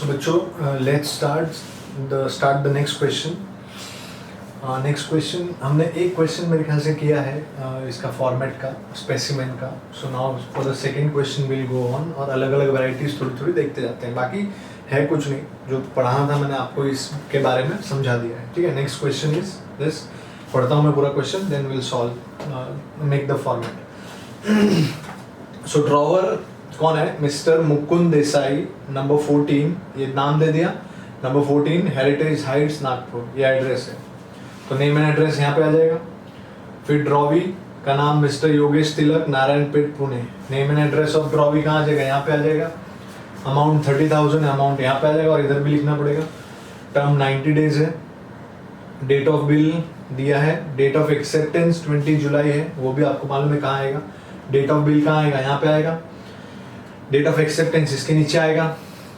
सो बच्चों let's start the next question. Next question हमने एक क्वेश्चन मेरे ख्याल से किया है इसका फॉर्मेट का, स्पेसिमेन का। So now for the second question will go on और अलग अलग वैरायटीज थोड़ी थोड़ी देखते जाते हैं। बाकी है कुछ नहीं, जो पढ़ाना था मैंने आपको इसके बारे में समझा दिया है। ठीक है, नेक्स्ट क्वेश्चन इज दिस। पढ़ता हूँ मैं पूरा question, then will solve make the format. So drawer कौन है? मिस्टर मुकुंद देसाई, नंबर 14, ये नाम दे दिया। नंबर 14 हेरिटेज हाइट्स नागपुर, ये एड्रेस है। तो नेम एंड एड्रेस यहाँ पे आ जाएगा। फिर ड्रॉवी का नाम mister Yogesh Tilak, Narayanpet Pune. Name and address of drawee कहाँ आ जाएगा? यहाँ पे आ जाएगा। अमाउंट 30,000 अमाउंट यहाँ पे आ जाएगा और इधर भी लिखना पड़ेगा। टर्म 90 डेज है। डेट ऑफ बिल दिया है। डेट ऑफ एक्सेप्टेंस 20 जुलाई है, वो भी आपको मालूम है कहाँ आएगा। डेट ऑफ बिल कहाँ आएगा? यहाँ पे आएगा। डेट ऑफ एक्सेप्टेंस इसके नीचे आएगा।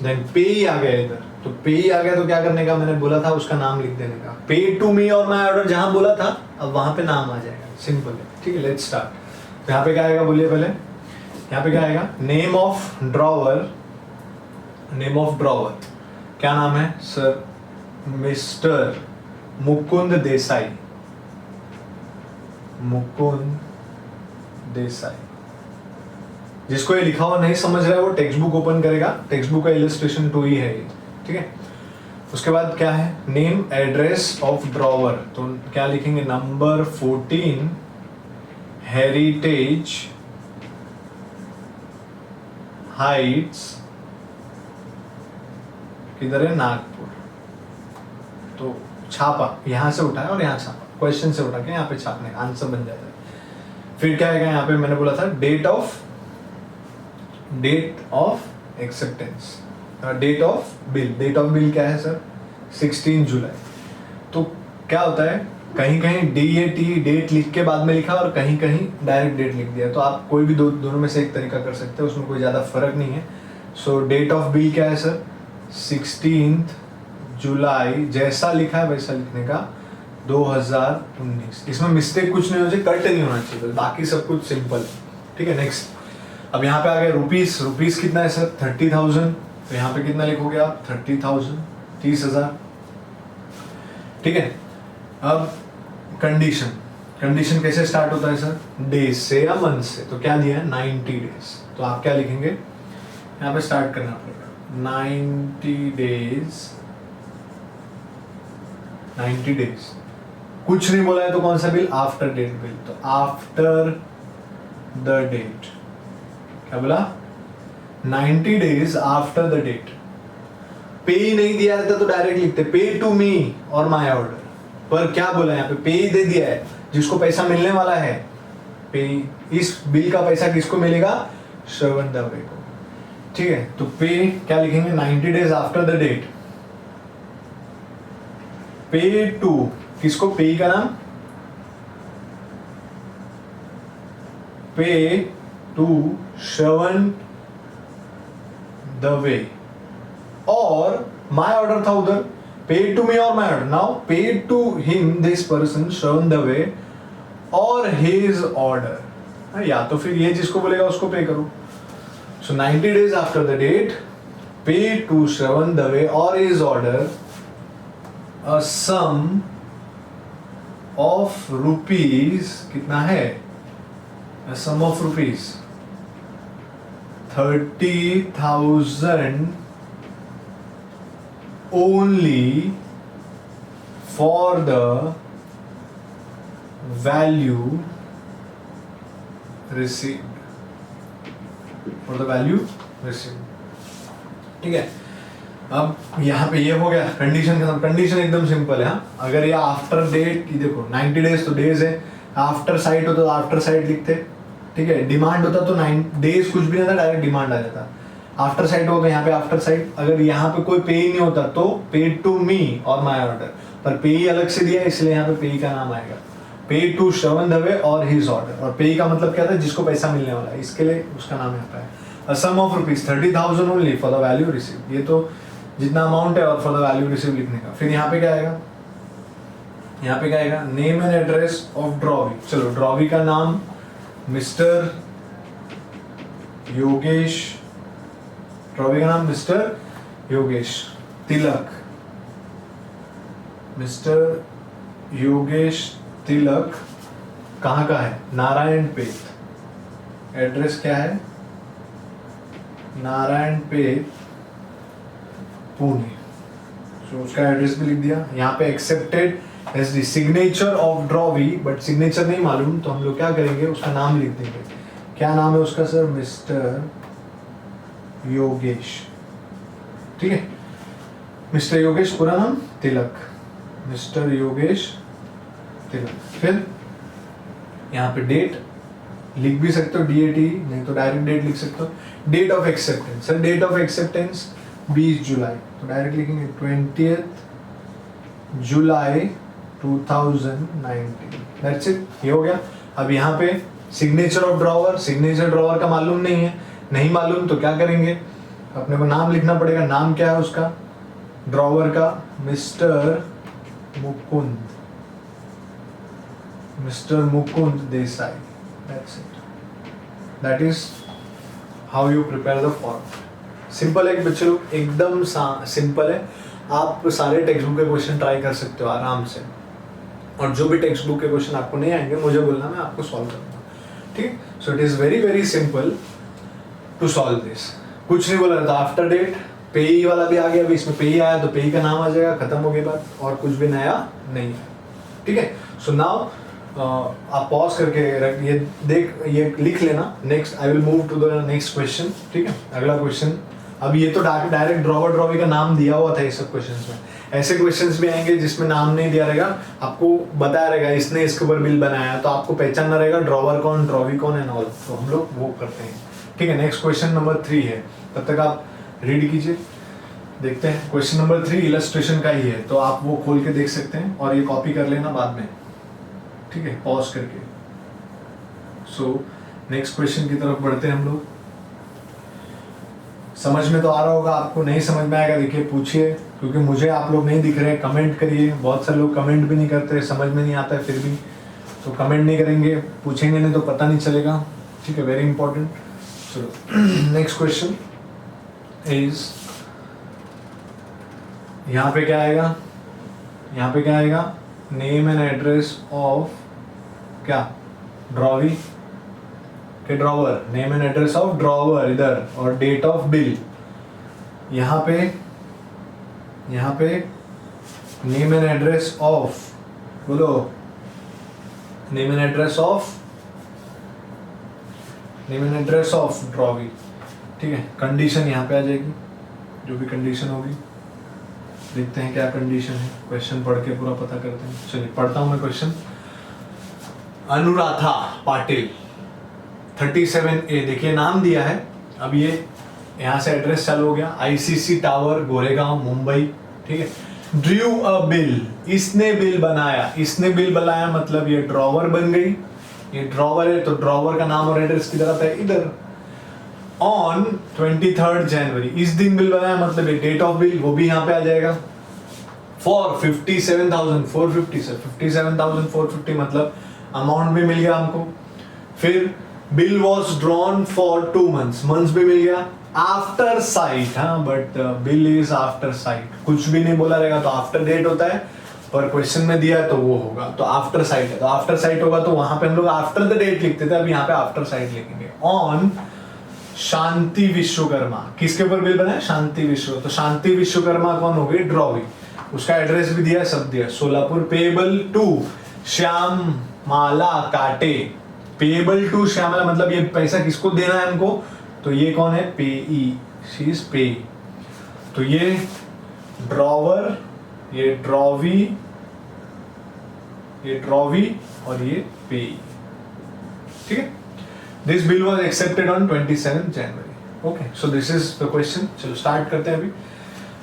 देन पे आ गया इधर, तो पे आ गया तो क्या करने का? मैंने बोला था उसका नाम लिख देने का। पे टू मी और माय ऑर्डर जहां बोला था, अब वहां पे नाम आ जाएगा। सिंपल है। ठीक है, लेट्स स्टार्ट। तो यहाँ पे क्या आएगा बोलिए पहले? यहाँ पे क्या आएगा? Name of drawer. Name of drawer क्या नाम है सर? मिस्टर मुकुंद देसाई। मुकुंद देसाई। जिसको ये लिखा हुआ नहीं समझ रहा है वो टेक्स्ट बुक ओपन करेगा। टेक्स्ट बुक का इलस्ट्रेशन 2 ही है ये। ठीक है, उसके बाद क्या है? नेम एड्रेस ऑफ ड्रॉवर, तो क्या लिखेंगे? नंबर 14 हेरिटेज हाइट्स, किधर है? नागपुर। तो छापा यहां से उठाया और यहाँ छापा, क्वेश्चन से उठा के यहाँ पे छापने का आंसर बन जाता है। फिर क्या आएगा यहाँ पे? मैंने बोला था date of acceptance, date of bill. Date of bill क्या है सर? 16 जुलाई। तो क्या होता है, कहीं कहीं DAT डेट लिख के बाद में लिखा और कहीं कहीं डायरेक्ट डेट लिख दिया। तो आप कोई भी दोनों में से एक तरीका कर सकते हैं, उसमें कोई ज़्यादा फर्क नहीं है। सो डेट ऑफ बिल क्या है सर? 16 जुलाई, जैसा लिखा है वैसा लिखने का, 2019। इसमें मिस्टेक कुछ नहीं होना चाहिए, कट नहीं होना चाहिए, बाकी सब कुछ सिंपल है। ठीक है, नेक्स्ट। अब यहाँ पे आ गया रुपीस। रुपीस कितना है सर? 30,000। तो यहाँ पे कितना लिखोगे आप? 30,000, 30,000। ठीक है, अब कंडीशन। कंडीशन कैसे स्टार्ट होता है सर? डेज से या मंथ से। तो क्या दिया है? 90 डेज। तो आप क्या लिखेंगे? यहाँ पे स्टार्ट करना पड़ेगा 90 डेज। 90 डेज। कुछ नहीं बोला है तो कौन सा बिल? After date bill. तो आफ्टर द डेट क्या बोला? 90 डेज आफ्टर द डेट। पे ही नहीं दिया रहता तो डायरेक्ट लिखते पे टू मी और माय ऑर्डर, पर क्या बोला यहाँ पे? पे ही दे दिया है, जिसको पैसा मिलने वाला है। पे, इस बिल का पैसा किसको मिलेगा? श्रवण दवे को। ठीक है, तो पे क्या लिखेंगे? 90 डेज आफ्टर द डेट। पे टू किसको? पे का नाम पे टू श्रवण दवे, और माय ऑर्डर था उधर पे टू मी और माय ऑर्डर। नाउ पे टू हिम दिस पर्सन श्रवण दवे और हिज ऑर्डर, या तो फिर ये जिसको बोलेगा उसको पे करो। सो 90 डेज आफ्टर द डेट, पे टू श्रवण दवे और his order a sum of rupees, कितना है? a sum of rupees 30,000 only for the value received, for the value received। ठीक है, अब यहाँ पे ये हो गया कंडीशन खत्म। कंडीशन एकदम सिंपल है। हाँ, अगर ये आफ्टर डेट की देखो 90 डेज तो डेज है, आफ्टर साइट होता तो आफ्टर साइट लिखते। ठीक है, डिमांड होता तो 9 डेज कुछ भी नहीं था, डायरेक्ट डिमांड आ जाता। आफ्टर साइट होगा यहाँ पे आफ्टर साइट। अगर यहाँ पे कोई पे ही नहीं होता तो पे टू मी और माय ऑर्डर, पर पे ही अलग से दिया इसलिए यहाँ पे पे का नाम आएगा। पे टू श्रवण दवे और हिज ऑर्डर, और पे का मतलब क्या था? जिसको पैसा मिलने वाला है, इसके लिए उसका नाम यहाँ पे है। A sum of rupees 30,000 only for the value receive, ये तो जितना अमाउंट है और फॉर द वैल्यू रिसीव लिखने का। फिर यहाँ पे क्या आएगा? यहाँ पे क्या आएगा? Name and address of drawee. चलो, ड्रॉवी का नाम मिस्टर योगेश, ड्रॉवी का नाम मिस्टर योगेश तिलक, मिस्टर योगेश तिलक कहाँ का है? नारायण पेट। एड्रेस क्या है? नारायण पेट पुणे। तो उसका एड्रेस भी लिख दिया। यहाँ पे accepted as the signature of drawee, but signature नहीं मालूम तो हम लोग क्या करेंगे, उसका नाम लिख देंगे। क्या नाम है उसका सर? मिस्टर योगेश। ठीक है, मिस्टर योगेश, पूरा नाम तिलक, मिस्टर योगेश तिलक। फिर यहाँ पे डेट लिख भी सकते हो, DAT, नहीं तो डायरेक्ट डेट लिख सकते हो। Date of acceptance, sir date of acceptance 20 जुलाई, तो डायरेक्ट लिखेंगे 20 जुलाई 2019। दैट्स इट, ये हो गया। अब यहाँ पे signature of drawer, signature drawer का मालूम नहीं है, नहीं मालूम तो क्या करेंगे, अपने को नाम लिखना पड़ेगा। नाम क्या है उसका ड्रॉवर का? Mister Mukund, mister Mukund Desai. That's it, that is how you prepare the form. Simple है बच्चे लोग, एकदम सिंपल है। आप सारे टेक्स्ट बुक के क्वेश्चन ट्राई कर सकते हो आराम से, और जो भी टेक्स्ट बुक के क्वेश्चन आपको नहीं आएंगे मुझे बोलना, मैं आपको सॉल्व करूंगा। ठीक, so it is very very simple to solve this. कुछ नहीं बोला था। आफ्टर डेट पेई वाला भी आ गया, अभी इसमें पेई आया तो पेई का नाम आ जाएगा, खत्म हो गई बात, और कुछ भी नया नहीं है। ठीक है, सो नाउ आप पॉज करके ये देख, ये लिख लेना। Next I will move to the next question. ठीक है, अगला क्वेश्चन। अब ये तो डायरेक्ट ड्रॉवर ड्रॉवी का नाम दिया हुआ था ये सब क्वेश्चंस में। ऐसे क्वेश्चंस भी आएंगे जिसमें नाम नहीं दिया रहेगा, आपको बताया रहेगा इसने इसके ऊपर बिल बनाया, तो आपको पहचानना रहेगा ड्रॉवर कौन, ड्रॉवी कौन एंड ऑल। तो हम लोग वो करते हैं। ठीक है, नेक्स्ट क्वेश्चन नंबर 3 है, तब तक आप रीड कीजिए। देखते हैं क्वेश्चन नंबर 3 इलस्ट्रेशन का ही है, तो आप वो खोल के देख सकते हैं और ये कॉपी कर लेना बाद में। ठीक है, पॉज करके। सो नेक्स्ट क्वेश्चन की तरफ बढ़ते हैं हम लोग। समझ में तो आ रहा होगा आपको, नहीं समझ में आएगा देखिए पूछिए, क्योंकि मुझे आप लोग नहीं दिख रहे। कमेंट करिए, बहुत सारे लोग कमेंट भी नहीं करते, समझ में नहीं आता है फिर भी, तो कमेंट नहीं करेंगे, पूछेंगे नहीं तो पता नहीं चलेगा। ठीक है, वेरी इंपॉर्टेंट। चलो नेक्स्ट क्वेश्चन इज, यहाँ पे क्या आएगा, यहाँ पे क्या आएगा, नेम एंड एड्रेस ऑफ क्या, ड्रॉवी के drawer, name and address of drawer इधर, और डेट ऑफ बिल यहाँ पे, यहाँ पे नेम एंड एड्रेस ऑफ, बोलो name and address of, name and address of drawee. ठीक है, कंडीशन यहाँ पे आ जाएगी, जो भी कंडीशन होगी। देखते हैं क्या कंडीशन है, क्वेश्चन पढ़ के पूरा पता करते हैं। चलिए पढ़ता हूं मैं क्वेश्चन। अनुराधा पाटिल 37A, देखिए नाम दिया है। अब ये यहाँ से एड्रेस चालू हो गया, ICC टावर गोरेगांव मुंबई। ठीक है, ड्रू अ बिल, इसने बिल बनाया, इसने बिल बनाया मतलब ये ड्रॉवर बन गई, ये ड्रॉवर है तो ड्रॉवर का नाम और एड्रेस की तरफ है इधर। ऑन 23 जनवरी, इस दिन बिल बनाया मतलब ये डेट ऑफ बिल वो भी यहाँ पे आ जाएगा। फॉर 57,450, सर 57,450 मतलब अमाउंट भी मिल गया हमको। फिर bill was drawn for 2 months, months भी मिल गया। आफ्टर साइट, हाँ but bill is after site, कुछ भी नहीं बोला रहेगा तो आफ्टर डेट होता है, पर क्वेश्चन में दिया है तो वो होगा, तो आफ्टर साइट है तो आफ्टर साइट होगा, तो वहां पे हम लोग आफ्टर द डेट लिखते थे, अब यहाँ पे आफ्टर साइट लिखेंगे। ऑन शांति विश्वकर्मा, किसके ऊपर बिल बना है, शांति विश्व, तो शांति विश्वकर्मा कौन हो गई, ड्रॉवी, उसका एड्रेस भी दिया है, सब दिया, सोलापुर। पेएबल टू श्याम माला काटे, पेएबल टू श्यामला मतलब ये पैसा किसको देना है हमको, तो ये कौन है, पेई, शी इज पे, तो ये ड्रॉवर, ये ड्रॉवी, ये ड्रॉवी और ये पेई। ठीक है, this bill was accepted on 27 January. Okay, so this is the question. चलो स्टार्ट करते हैं अभी।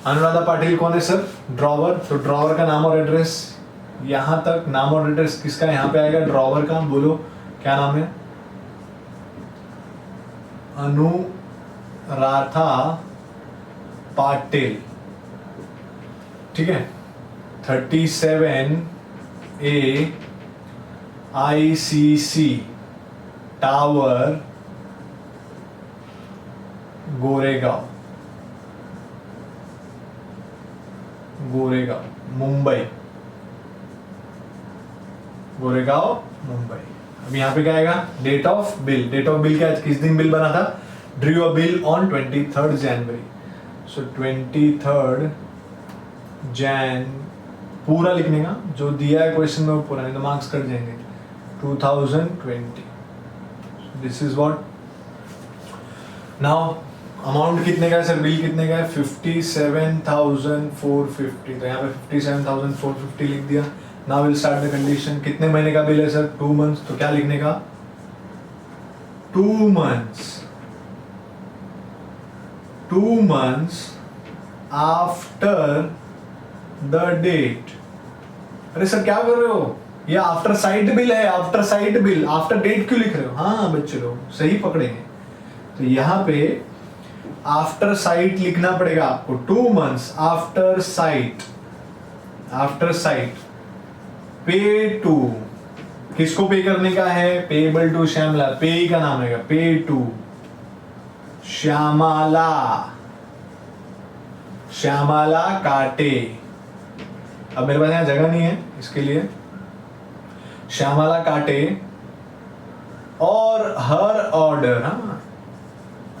अनुराधा पाटिल कौन है सर, ड्रॉवर, तो ड्रॉवर का नाम और एड्रेस, यहां तक नाम और एड्रेस किसका यहाँ पे आएगा, ड्रॉवर का, बोलो क्या नाम है, अनुराधा पाटिल। ठीक है, 37A ICC tower Goregaon. Goregaon Mumbai, Goregaon Mumbai. अब यहाँ पे क्या आएगा, date of bill, date of bill क्या है, किस दिन बिल बना था, drew a bill on 23rd January, so 23rd Jan, पूरा लिखने का जो दिया है क्वेश्चन में वो पूरा, नहीं तो मार्क्स कट जाएंगे, 2020। This is what now, amount कितने का है सर, बिल कितने का है, 57,450, तो यहाँ पे 57,450 लिख दिया। Now will start the condition, कितने महीने का बिल है सर, 2 months, तो क्या लिखने का, 2 months आफ्टर द डेट। अरे सर क्या कर रहे हो, ये आफ्टर साइट बिल है, after sight bill, after date क्यों लिख रहे हो, हाँ बच्चे लोग सही पकड़े हैं। तो यहाँ पे आफ्टर साइट लिखना पड़ेगा आपको, 2 months after site, after site, पे टू, किसको पे करने का है, पेबल टू श्यामला, पे का नाम है, पे टू श्यामाला, श्यामाला काटे। अब मेरे पास यहाँ जगह नहीं है इसके लिए, श्यामाला काटे और हर ऑर्डर, हाँ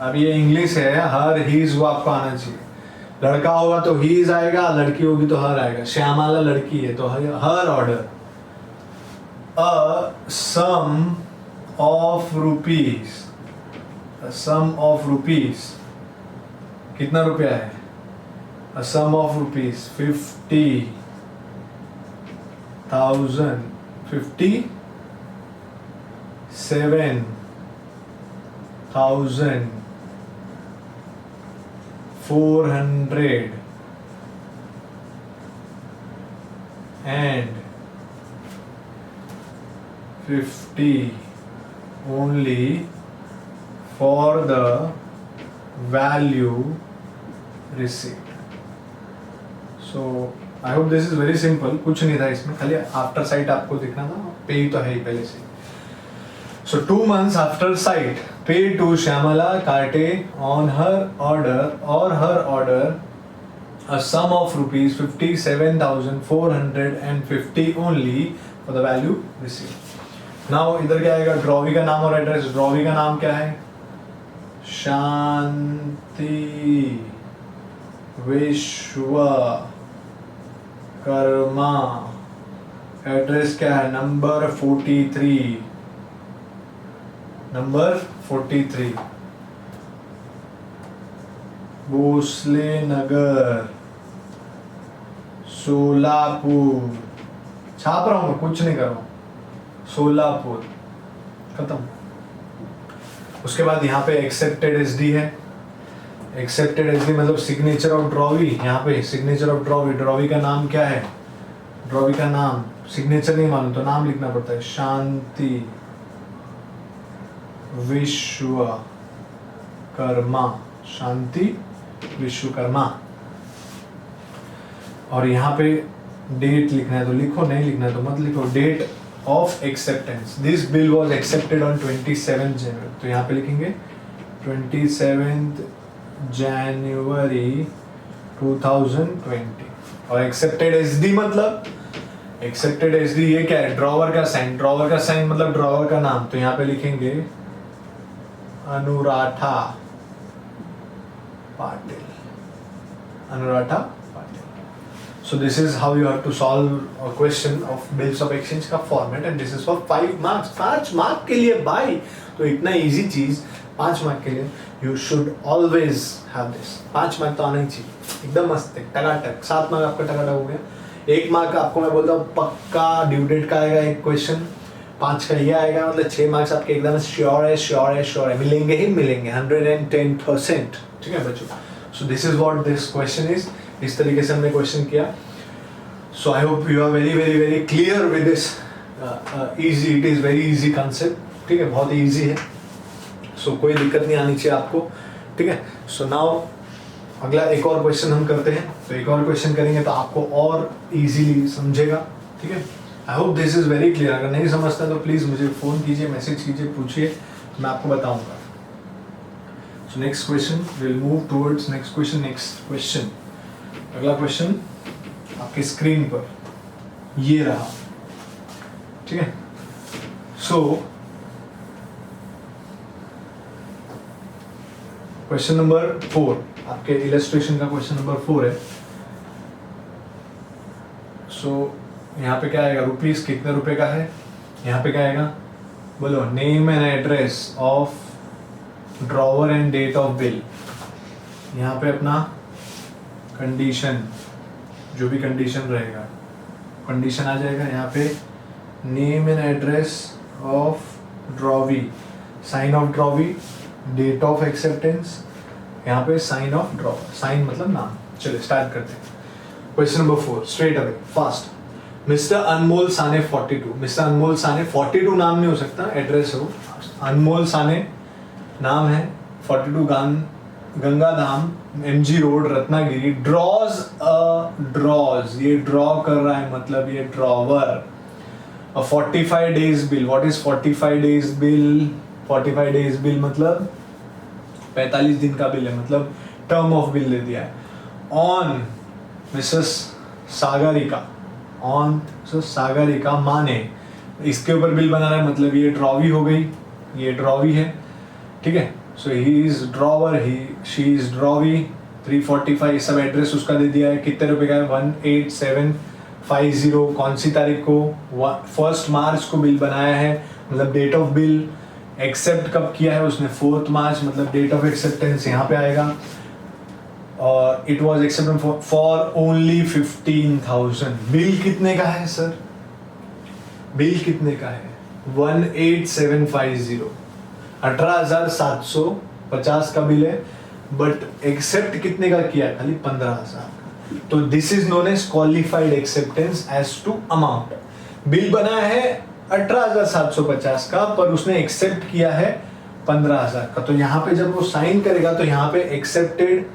अब ये इंग्लिश है, हर हीज वो आपको आना चाहिए, लड़का होगा तो हीज आएगा, लड़की होगी तो हर आएगा, श्यामाला लड़की है तो हर order, a sum of rupees, sum of rupees, कितना रुपया है, a sum of rupees 50,000, 57,400 and 50 only for the value received. So I hope this is very simple, कुछ नहीं था इसमें, खाली आफ्टर साइट आपको दिखना था, पे तो है ही पहले से। So 2 months after site, pay to Shyamala Karte on her order a sum of rupees 57,450 only for the value received. Now इधर क्या आएगा, ड्रॉवी का नाम और एड्रेस, ड्रॉवी का नाम क्या है, शांति विश्वकर्मा, एड्रेस क्या है, नंबर 43 भोसले नगर, सोलापुर, छाप रहा हूं मैं, कुछ नहीं कर रहा हूं, सोलापुर, खत्म। उसके बाद यहाँ पे एक्सेप्टेड एसडी है, एक्सेप्टेड एसडी मतलब सिग्नेचर ऑफ ड्रॉवी, यहाँ पे सिग्नेचर ऑफ ड्रॉवी, ड्रॉवी का नाम क्या है, ड्रॉवी का नाम, सिग्नेचर नहीं मालूम तो नाम लिखना पड़ता है, शांति विश्वकर्मा, शांति विश्वकर्मा। और यहाँ पे डेट लिखना है तो लिखो, नहीं लिखना है तो मत लिखो, date of acceptance, this bill was accepted on 27 January, तो यहाँ पे लिखेंगे 27 जनवरी 2020। और एक्सेप्टेड एसडी मतलब, एक्सेप्टेड एसडी ये क्या है, ड्रॉवर का साइन, ड्रॉवर का साइन मतलब ड्रॉवर का नाम, तो यहाँ पे लिखेंगे Anuradha Patil, Anuradha Patil. So this is how you have to solve a question of bills of exchange का format and this is for 5 marks, 5 mark के लिए भाई, तो इतना इजी चीज 5 मार्क के लिए you should always have this, 5 mark तो आना ही चाहिए, एकदम मस्त है, टकाटक, 7 मार्क आपका टकाटक हो गया। 1 मार्क आपको मैं बोलता हूँ पक्का ड्यू डेट का आएगा एक क्वेश्चन, 5 का ये आएगा, मतलब 6 मार्क्स आपके एकदम श्योर है, मिलेंगे ही मिलेंगे 110%, ठीक है बच्चों। So this is what this question is, इस तरीके से हमने क्वेश्चन किया। So I hope you are very very very clear with this, easy, it is very easy concept, ठीक है, बहुत ही इजी है, सो कोई दिक्कत नहीं आनी चाहिए आपको, ठीक है। सो नाउ अगला एक और क्वेश्चन हम करते हैं, तो एक और क्वेश्चन करेंगे तो आपको और इजीली समझेगा, ठीक है। I hope this is very clear, अगर नहीं समझता तो प्लीज मुझे फोन कीजिए, मैसेज कीजिए, पूछिए, मैं आपको बताऊंगा। So next question, will move towards next question. अगला क्वेश्चन आपके स्क्रीन पर, ये रहा, ठीक है। सो क्वेश्चन नंबर 4, आपके इलस्ट्रेशन का क्वेश्चन नंबर 4 है। सो यहाँ पे क्या आएगा, रुपीस कितने रुपए का है, यहाँ पे क्या आएगा, बोलो name and address of drawer and date of bill. यहाँ पे अपना कंडीशन, जो भी कंडीशन रहेगा, कंडीशन आ जाएगा यहाँ पे, name and address of drawee, sign of drawee, date of acceptance, यहाँ पे साइन ऑफ ड्रॉवर, साइन मतलब नाम। चलिए स्टार्ट करते हैं। Question number 4, straight away fast. Mister Anmol Sane 42, mister Anmol Sane 42 नाम नहीं हो सकता, एड्रेस हो, अनमोल साने नाम है, 42 Gangadham MG road Ratnagiri, draws ये ड्रॉ कर रहा है, मतलब ये drawer. 45 days bill, what is 45 days bill, 45 days bill मतलब 45 दिन का बिल है, मतलब टर्म ऑफ बिल दे दिया है। On Mrs Sagarika, on Sagarika माने, इसके ऊपर बिल बना रहा है, मतलब ये ड्रॉवी हो गई, ये ड्रॉवी है, ठीक है। So he is drawer, she is drawee. 345 सब एड्रेस उसका दे दिया है, कितने रुपए का है, 18750, कौन सी तारीख को, 1 मार्च को बिल बनाया है, मतलब डेट ऑफ बिल। एक्सेप्ट कब किया है उसने, 4 मार्च, मतलब डेट ऑफ एक्सेप्टेंस यहाँ पे आएगा। और it was accepted for only 15,000। Bill कितने का है सर, बिल कितने का है, 18750, 18,750 का बिल है, बट एक्सेप्ट कितने का किया, खाली 15,000। तो this is known as qualified acceptance as to amount. Bill बनाया है 18,750 का, पर उसने एक्सेप्ट किया है 15,000 का। तो यहाँ पे जब वो साइन करेगा तो यहाँ पे एक्सेप्टेड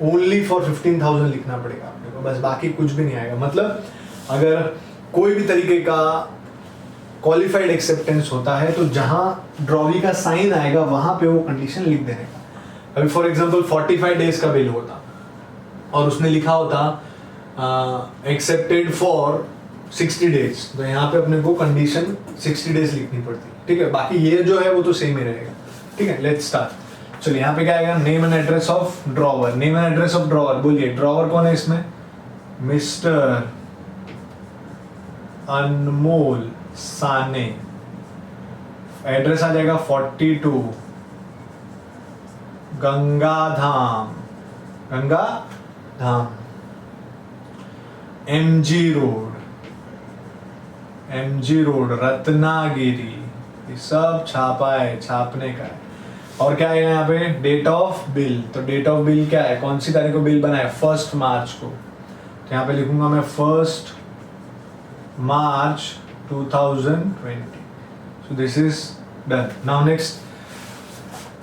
ओनली फॉर 15,000 लिखना पड़ेगा आपको, बस, बाकी कुछ भी नहीं आएगा। मतलब अगर कोई भी तरीके का क्वालिफाइड एक्सेप्टेंस होता है तो जहां ड्रॉवी का साइन आएगा वहां पे वो कंडीशन लिख देने का। अभी फॉर एग्जांपल 45 डेज का बिल होता और उसने लिखा होता एक्सेप्टेड फॉर 60 डेज, तो यहाँ पे अपने को कंडीशन 60 डेज लिखनी पड़ती है, ठीक है। बाकी ये जो है वो तो सेम ही रहेगा, ठीक है। Let's start. चलिए यहाँ पे क्या आएगा, name and address of drawer, name and address of drawer, बोलिए ड्रॉवर कौन है इसमें, मिस्टर अनमोल साने। एड्रेस आ जाएगा 42 गंगाधाम MG रोड रत्नागिरी, ये सब छापा है, छापने का है। और क्या है यहाँ पे, डेट ऑफ बिल, तो डेट ऑफ बिल क्या है, कौन सी तारीख को बिल बना है, 1 मार्च को, तो यहाँ पे लिखूंगा मैं 1 मार्च 2020। सो this is done. Now next,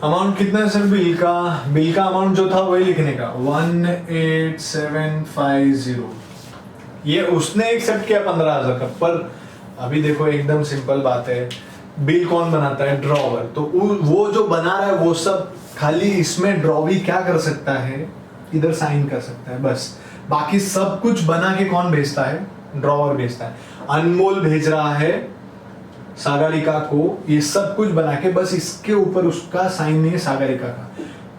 amount कितना है सर बिल का अमाउंट जो था वही लिखने का, 18750। ये उसने एक्सेप्ट किया 15,000 का, पर अभी देखो एकदम सिंपल बात है, बिल कौन बनाता है, ड्रॉवर। तो वो जो बना रहा है वो सब खाली इसमें ड्रॉवी क्या कर सकता है, इधर साइन कर सकता है बस, बाकी सब कुछ बना के कौन भेजता है, ड्रॉवर भेजता है। अनमोल भेज रहा है सागरिका को ये सब कुछ बना के, बस इसके ऊपर उसका साइन नहीं है सागरिका का।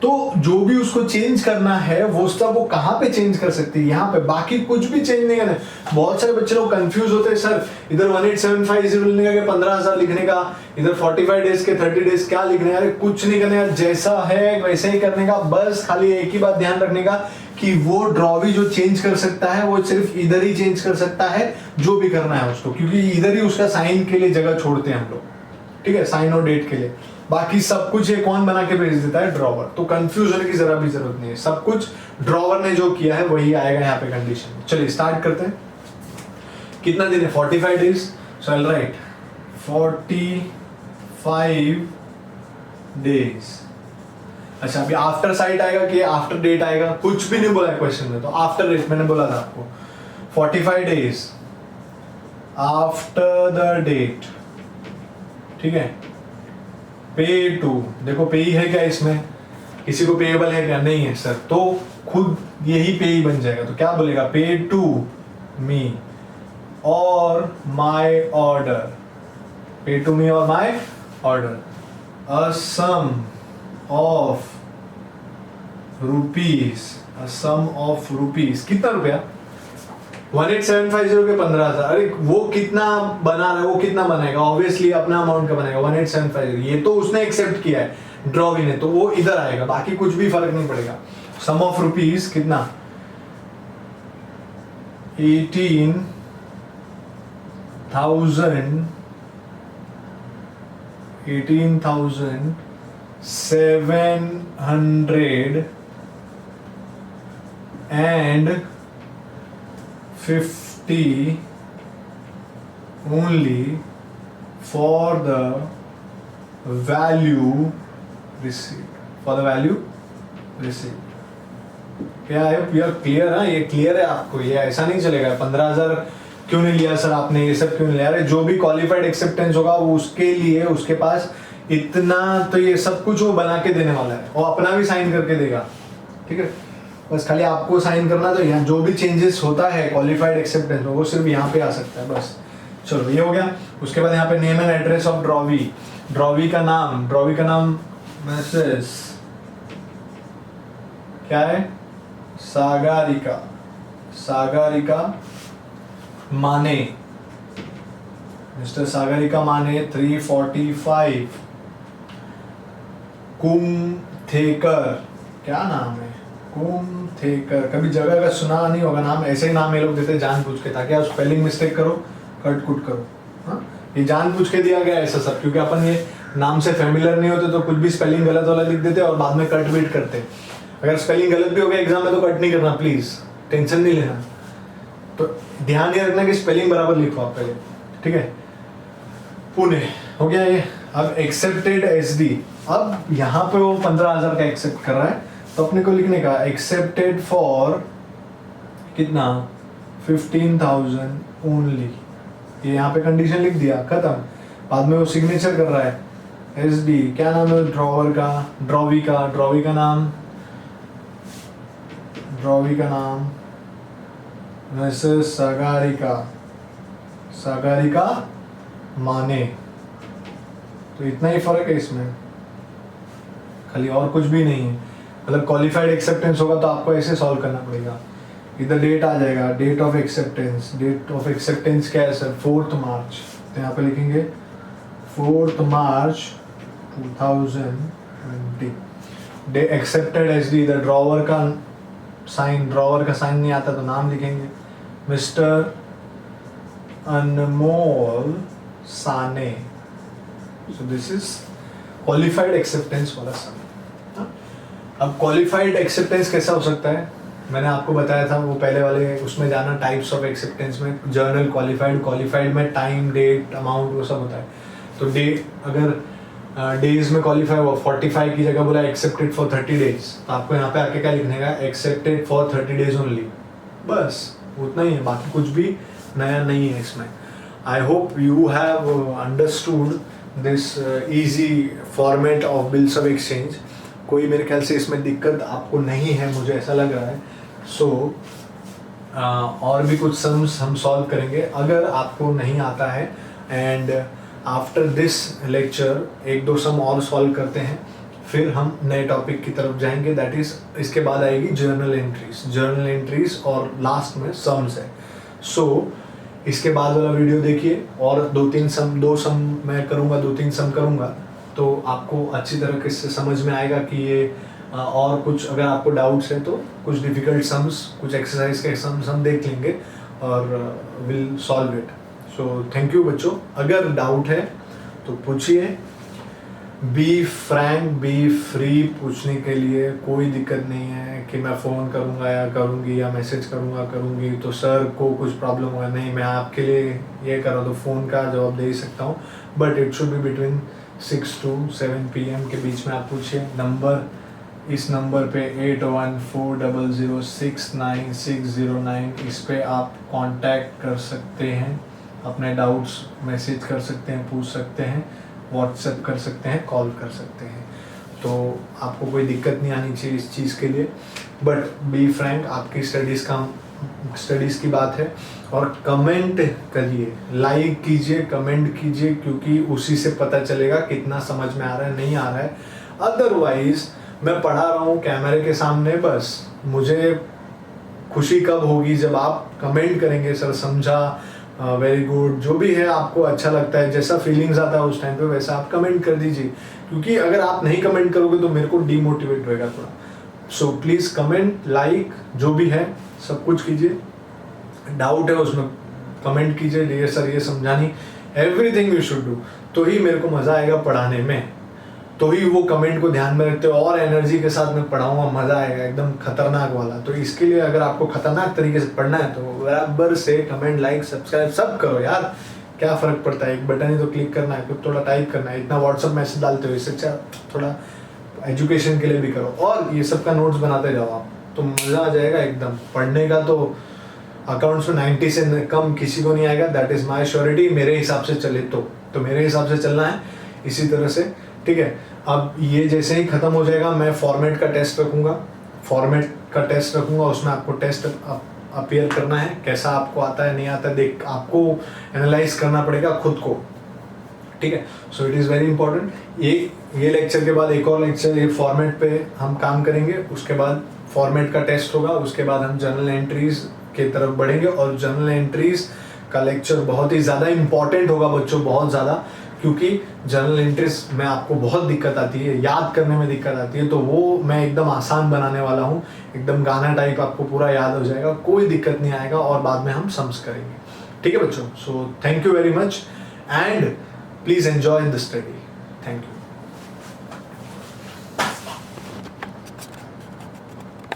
तो जो भी उसको चेंज करना है वो सब वो कहाँ पे चेंज कर सकती है, यहाँ पे, बाकी कुछ भी चेंज नहीं करना है। बहुत सारे बच्चे लोग कंफ्यूज होते हैं, सर इधर 18750 लिखने का, 15,000 लिखने का, इधर 45 डेज के 30 डेज क्या लिखने, अरे कुछ नहीं करने का, जैसा है वैसे ही करने का। बस खाली एक ही बात ध्यान रखने का कि वो ड्रॉवी जो चेंज कर सकता है वो सिर्फ इधर ही चेंज कर सकता है, जो भी करना है उसको, क्योंकि इधर ही उसका साइन के लिए जगह छोड़ते हैं हम लोग, ठीक है, साइन और डेट के लिए। बाकी सब कुछ ये कौन बना के भेज देता है, ड्रॉवर। तो कंफ्यूज होने की जरा भी जरूरत नहीं है, सब कुछ ड्रॉवर ने जो किया है वही आएगा यहाँ पे कंडीशन। चलिए स्टार्ट करते हैं। कितना दिन है, 45 डेज। सो आई राइट 45 डेज। अच्छा, अभी आफ्टर साइट आएगा कि आफ्टर डेट आएगा, कुछ भी नहीं बोला है क्वेश्चन में, तो आफ्टर डेट मैंने बोला था आपको, 45 डेज आफ्टर द डेट, ठीक है। पे टू, देखो पे ही है क्या इसमें, किसी को पेएबल है क्या? नहीं है सर, तो खुद यही पे ही बन जाएगा। तो क्या बोलेगा? पे to me or my order, पे to me or my order, a sum of rupees, a sum of rupees, कितना रुपया? 18750 के 15,000। अरे वो कितना बना रहा है, वो कितना बनाएगा? ऑब्वियसली अपना अमाउंट का बनाएगा 18750। ये तो उसने एक्सेप्ट किया है ड्रॉवी ने, तो वो इधर आएगा, बाकी कुछ भी फर्क नहीं पड़ेगा। सम ऑफ रुपीज कितना? 18,750 only for the value received, for the value received। क्या है? यार क्लियर है? ये क्लियर है आपको? ये ऐसा नहीं चलेगा 15,000 क्यों नहीं लिया सर आपने, ये सब क्यों नहीं लिया? अरे जो भी क्वालिफाइड एक्सेप्टेंस होगा वो उसके लिए उसके पास इतना, तो ये सब कुछ वो बना के देने वाला है और अपना भी साइन करके देगा, ठीक है? बस खाली आपको साइन करना। तो यहाँ जो भी चेंजेस होता है क्वालिफाइड एक्सेप्टेंस में वो सिर्फ यहाँ पे आ सकता है, बस। चलो ये हो गया। उसके बाद यहाँ पे name and address of drawee, drawee का नाम मिसेस क्या है? सागरिका माने, मिस्टर सागरिका माने 345 कुमथेकर, क्या नाम है? कुमथेकर। कभी जगह का सुना नहीं होगा नाम, ऐसे ही नाम ये लोग देते जानबूझ के, ताकि आप स्पेलिंग मिस्टेक करो, कट कुट करो। हाँ, ये जानबूझ के दिया गया ऐसा सब, क्योंकि अपन ये नाम से फेमिलियर नहीं होते तो कुछ भी स्पेलिंग गलत वाला लिख देते और बाद में कट वीट करते। अगर स्पेलिंग गलत भी हो गया एग्जाम में तो कट नहीं करना, प्लीज टेंशन नहीं लेना। तो ध्यान ये रखना कि स्पेलिंग बराबर लिखो आप पहले, ठीक है? पुणे हो गया ये। अब एक्सेप्टेड एसडी, अब यहाँ पे वो 15,000 का एक्सेप्ट कर रहा है, तो अपने को लिखने का एक्सेप्टेड फॉर कितना? 15,000 ओनली। ये यहाँ पे कंडीशन लिख दिया, खत्म। बाद में वो सिग्नेचर कर रहा है एसडी। क्या नाम है ड्रॉवर का? ड्रॉवी का नाम मिसेस सागरिका माने। तो इतना ही फर्क है इसमें, खाली और कुछ भी नहीं है। मतलब क्वालिफाइड एक्सेप्टेंस होगा तो आपको ऐसे सॉल्व करना पड़ेगा। इधर डेट आ जाएगा, डेट ऑफ एक्सेप्टेंस क्या है सर? 4 मार्च। तो यहाँ पे लिखेंगे 4 मार्च 2020। डे एक्सेप्टेड एसडी, इधर ड्रॉवर का साइन नहीं आता तो नाम लिखेंगे mister Anmol Sane. So this is qualified acceptance वाला सम। अब क्वालिफाइड एक्सेप्टेंस कैसा हो सकता है? मैंने आपको बताया था वो पहले वाले उसमें जाना, टाइप्स ऑफ एक्सेप्टेंस में जर्नल, क्वालिफाइड में टाइम, डेट, अमाउंट वो सब होता है। तो डे अगर डेज में क्वालिफाई हुआ, 45 की जगह बोला एक्सेप्टेड फॉर 30 डेज, तो आपको यहाँ पे आके क्या लिखने का? एक्सेप्टेड फॉर 30 डेज ओनली, बस उतना ही है, बाकी कुछ भी नया नहीं है इसमें। आई hope you have understood this easy format of bills of exchange. कोई मेरे ख्याल से इसमें दिक्कत आपको नहीं है, मुझे ऐसा लग रहा है। सो और भी कुछ सम्स हम सॉल्व करेंगे अगर आपको नहीं आता है। एंड आफ्टर दिस लेक्चर 1-2 सम और सॉल्व करते हैं, फिर हम नए टॉपिक की तरफ जाएंगे। दैट इज इसके बाद आएगी जर्नल एंट्रीज और लास्ट में सम्स है। सो इसके बाद वाला वीडियो देखिए और 2 सम मैं करूँगा, 2-3 सम करूँगा, तो आपको अच्छी तरह से समझ में आएगा कि ये और कुछ अगर आपको डाउट्स है तो कुछ डिफिकल्ट सम्स, कुछ एक्सरसाइज के सम्स हम देख लेंगे और will solve it. So thank you बच्चों। अगर डाउट है तो पूछिए, बी फ्रैंक, बी फ्री, पूछने के लिए कोई दिक्कत नहीं है कि मैं फ़ोन करूँगा या करूँगी या मैसेज करूँगी तो सर को कुछ प्रॉब्लम होगा। नहीं, मैं आपके लिए ये कर रहा तो फ़ोन का जवाब दे ही सकता हूँ, but it should be between 6 to 7 PM के बीच में आप पूछिए। इस नंबर पे 8140069609, इस पे आप कांटेक्ट कर सकते हैं, अपने डाउट्स मैसेज कर सकते हैं, पूछ सकते हैं, व्हाट्सएप कर सकते हैं, कॉल कर सकते हैं। तो आपको कोई दिक्कत नहीं आनी चाहिए इस चीज़ के लिए। बट बी फ्रैंक, आपकी स्टडीज़ की बात है। और कमेंट करिए, लाइक कीजिए, कमेंट कीजिए, क्योंकि उसी से पता चलेगा कितना समझ में आ रहा है, नहीं आ रहा है। अदरवाइज मैं पढ़ा रहा हूँ कैमरे के सामने, बस मुझे खुशी कब होगी जब आप कमेंट करेंगे, सर समझा, वेरी गुड, जो भी है आपको अच्छा लगता है, जैसा फीलिंग्स आता है उस टाइम पे वैसा आप कमेंट कर दीजिए। क्योंकि अगर आप नहीं कमेंट करोगे तो मेरे को डीमोटिवेट होएगा थोड़ा। सो प्लीज़ कमेंट, लाइक, जो भी है सब कुछ कीजिए। डाउट है उसमें कमेंट कीजिए, ये सर ये समझा नहीं, एवरीथिंग यू शुड डू, तो ही मेरे को मज़ा आएगा पढ़ाने में, तो ही वो कमेंट को ध्यान में रखते हो और एनर्जी के साथ मैं पढ़ाऊंगा, मज़ा आएगा एकदम खतरनाक वाला। तो इसके लिए अगर आपको खतरनाक तरीके से पढ़ना है तो बराबर से कमेंट, लाइक, सब्सक्राइब सब करो यार, क्या फ़र्क पड़ता है, एक बटन ही तो क्लिक करना है, फिर थोड़ा टाइप करना है, इतना व्हाट्सअप मैसेज डालते हो, इससे अच्छा थोड़ा एजुकेशन के लिए भी करो और ये सब का नोट्स बनाते जाओ आप, तो मज़ा आ जाएगा एकदम पढ़ने का। तो अकाउंट्स में 90 से कम किसी को नहीं आएगा, दैट इज़ माई श्योरिटी, मेरे हिसाब से चले तो मेरे हिसाब से चलना है इसी तरह से, ठीक है। अब ये जैसे ही ख़त्म हो जाएगा मैं फॉर्मेट का टेस्ट रखूँगा, उसमें आपको टेस्ट अपीयर करना है, कैसा आपको आता है नहीं आता देख, आपको एनालाइज करना पड़ेगा खुद को, ठीक है। So it is very important. ये लेक्चर के बाद एक और लेक्चर ये फॉर्मेट पे हम काम करेंगे, उसके बाद फॉर्मेट का टेस्ट होगा, उसके बाद हम जर्नल एंट्रीज की तरफ बढ़ेंगे। और जर्नल एंट्रीज का लेक्चर बहुत ही ज़्यादा इंपॉर्टेंट होगा बच्चों, बहुत ज़्यादा, क्योंकि जर्नल एंट्रीज में आपको बहुत दिक्कत आती है, याद करने में दिक्कत आती है, तो वो मैं एकदम आसान बनाने वाला हूँ, एकदम गाना टाइप आपको पूरा याद हो जाएगा, कोई दिक्कत नहीं आएगा और बाद में हम सम्स करेंगे, ठीक है बच्चों। So thank you very much and please enjoy the study, thank you.